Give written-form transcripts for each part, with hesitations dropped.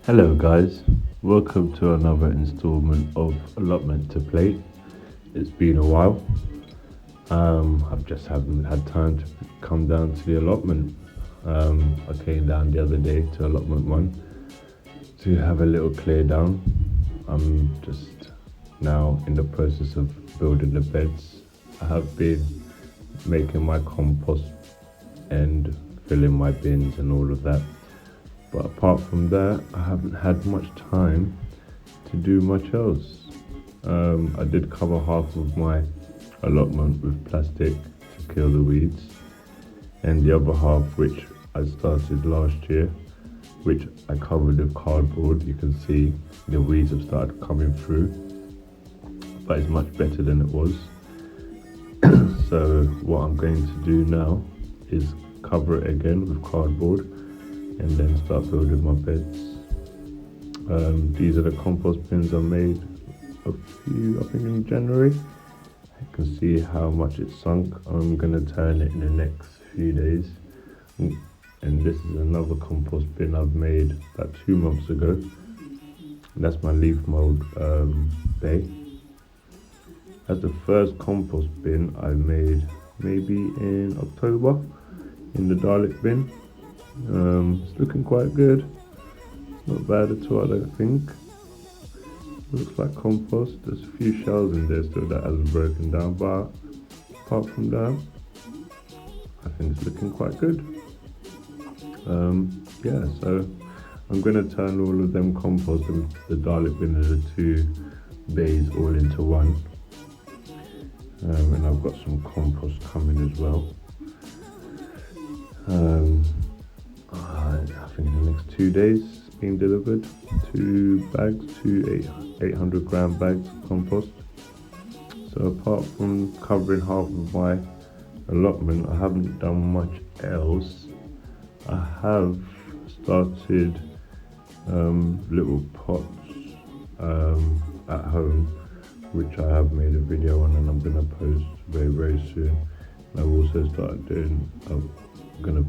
Hello guys, welcome to another installment of Allotment to Play. It's been a while. I've just haven't had time to come down to the allotment. I came down the other day to allotment one to have a little clear down. I'm just now in the process of building the beds. I have been making my compost and filling my bins and all of that. But apart from that, I haven't had much time to do much else. I did cover half of my allotment with plastic to kill the weeds, and the other half, which I started last year, which I covered with cardboard. You can see the weeds have started coming through, but it's much better than it was. So what I'm going to do now is cover it again with cardboard and then start building my beds. These are the compost bins I made I think in January. You can see how much it's sunk. I'm gonna turn it in the next few days. And this is another compost bin I've made about 2 months ago. And that's my leaf mold bay. That's the first compost bin I made maybe in October in the Dalek bin. It's looking quite good. Not bad at all, I don't think. Looks like compost. There's a few shells in there still that hasn't broken down, but apart from that, I think it's looking quite good. Yeah, so I'm gonna turn all of them compost and the Dalek bin and the two bays all into one. And I've got some compost coming as well. I think in the next 2 days it's being delivered. 800 gram bags of compost. So apart from covering half of my allotment, I haven't done much else. I have started little pots at home, which I have made a video on and I'm gonna post very soon. I've also started doing gonna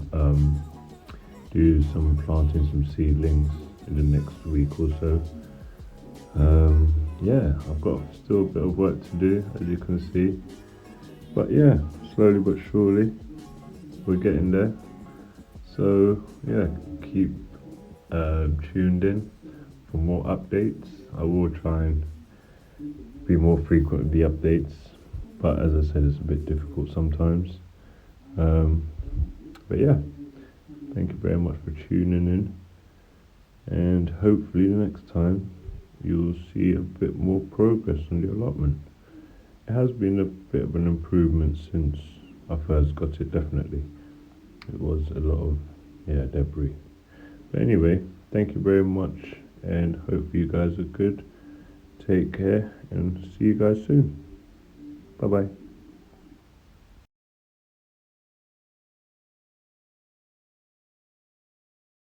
do some planting some seedlings in the next week or so. Yeah, I've got still a bit of work to do, as you can see, but yeah, slowly but surely we're getting there. So yeah, keep tuned in for more updates. I will try and be more frequent with the updates, but as I said, it's a bit difficult sometimes. But yeah, thank you very much for tuning in, and hopefully the next time you'll see a bit more progress on the allotment. It has been a bit of an improvement since I first got it, definitely. It was a lot of debris. But anyway, thank you very much, and hope you guys are good. Take care and see you guys soon. Bye bye.